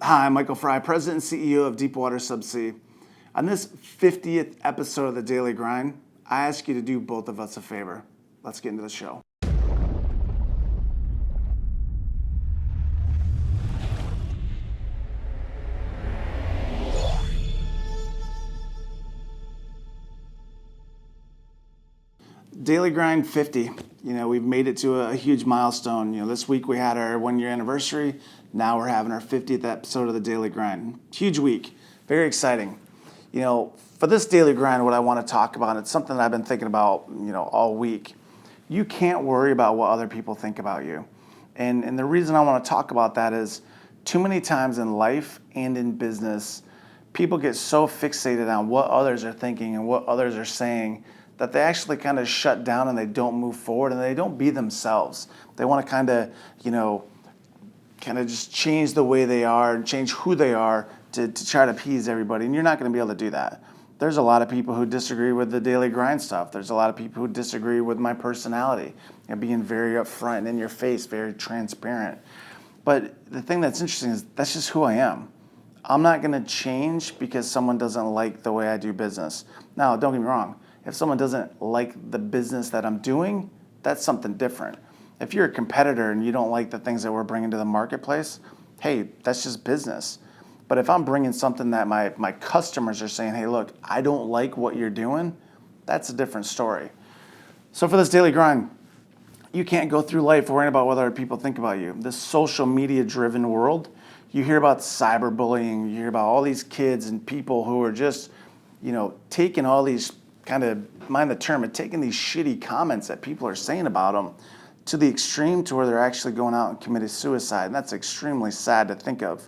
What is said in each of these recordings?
Hi, I'm Michael Fry, President and CEO of Deepwater Subsea. On this 50th episode of The Daily Grind, I ask you to do both of us a favor. Let's get into the show. Daily Grind 50. We've made it to a huge milestone. This week we had our 1 year anniversary. Now we're having our 50th episode of the Daily Grind. Huge week. Very exciting. For this Daily Grind, what I want to talk about, it's something that I've been thinking about, all week. You can't worry about what other people think about you. And the reason I want to talk about that is too many times in life and in business, people get so fixated on what others are thinking and what others are saying that they actually kind of shut down and they don't move forward and they don't be themselves. They want to kind of just change the way they are and change who they are to try to appease everybody. And you're not going to be able to do that. There's a lot of people who disagree with the Daily Grind stuff. There's a lot of people who disagree with my personality and being very upfront and in your face, very transparent. But the thing that's interesting is that's just who I am. I'm not going to change because someone doesn't like the way I do business. Now, don't get me wrong. If someone doesn't like the business that I'm doing, that's something different. If you're a competitor and you don't like the things that we're bringing to the marketplace, hey, that's just business. But if I'm bringing something that my customers are saying, hey, look, I don't like what you're doing, that's a different story. So for this Daily Grind, you can't go through life worrying about what other people think about you. This social media driven world, you hear about cyberbullying, you hear about all these kids and people who are just, taking all these kind of, mind the term, and taking these shitty comments that people are saying about them to the extreme to where they're actually going out and committing suicide. And that's extremely sad to think of.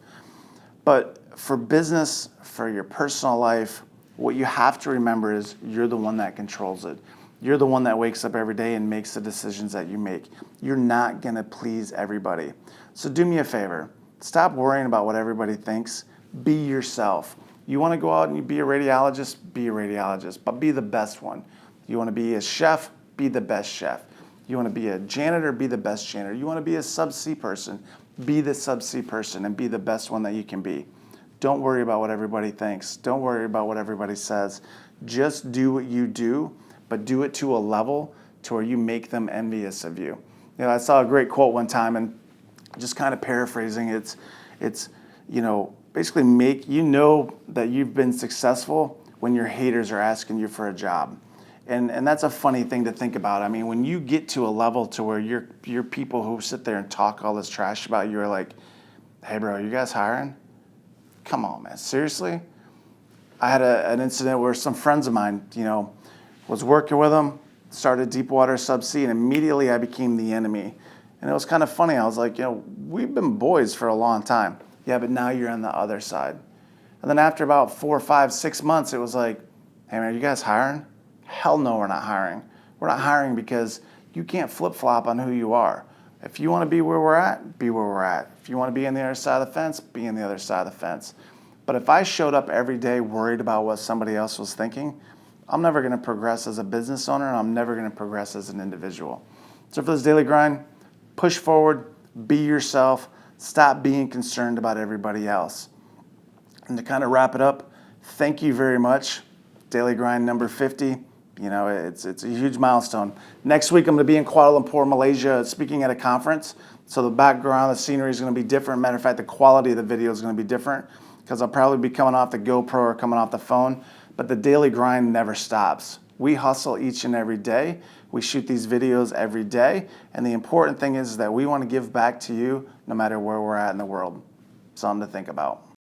But for business, for your personal life, what you have to remember is you're the one that controls it. You're the one that wakes up every day and makes the decisions that you make. You're not going to please everybody. So do me a favor. Stop worrying about what everybody thinks. Be yourself. You want to go out and you be a radiologist, but be the best one. You want to be a chef, be the best chef. You want to be a janitor, be the best janitor. You want to be a subsea person, be the subsea person and be the best one that you can be. Don't worry about what everybody thinks. Don't worry about what everybody says. Just do what you do, but do it to a level to where you make them envious of you. I saw a great quote one time, and just kind of paraphrasing, it's basically that you've been successful when your haters are asking you for a job. And that's a funny thing to think about. I mean, when you get to a level to where you're people who sit there and talk all this trash about you are like, hey bro, you guys hiring? Come on, man, seriously? I had an incident where some friends of mine, was working with them, started Deepwater Subsea, and immediately I became the enemy. And it was kind of funny. I was like, we've been boys for a long time. Yeah, but now you're on the other side. And then after about 4, 5, 6 months, it was like, hey man, are you guys hiring? Hell no, we're not hiring. We're not hiring because you can't flip-flop on who you are. If you want to be where we're at, be where we're at. If you want to be on the other side of the fence, be on the other side of the fence. But if I showed up every day worried about what somebody else was thinking, I'm never going to progress as a business owner, and I'm never going to progress as an individual. So for this Daily Grind, push forward, be yourself, stop being concerned about everybody else. And to kind of wrap it up, thank you very much. Daily Grind number 50. It's a huge milestone. Next week, I'm going to be in Kuala Lumpur, Malaysia, speaking at a conference. So the background, the scenery is going to be different. Matter of fact, the quality of the video is going to be different because I'll probably be coming off the GoPro or coming off the phone. But the Daily Grind never stops. We hustle each and every day. We shoot these videos every day. And the important thing is that we want to give back to you no matter where we're at in the world. Something to think about.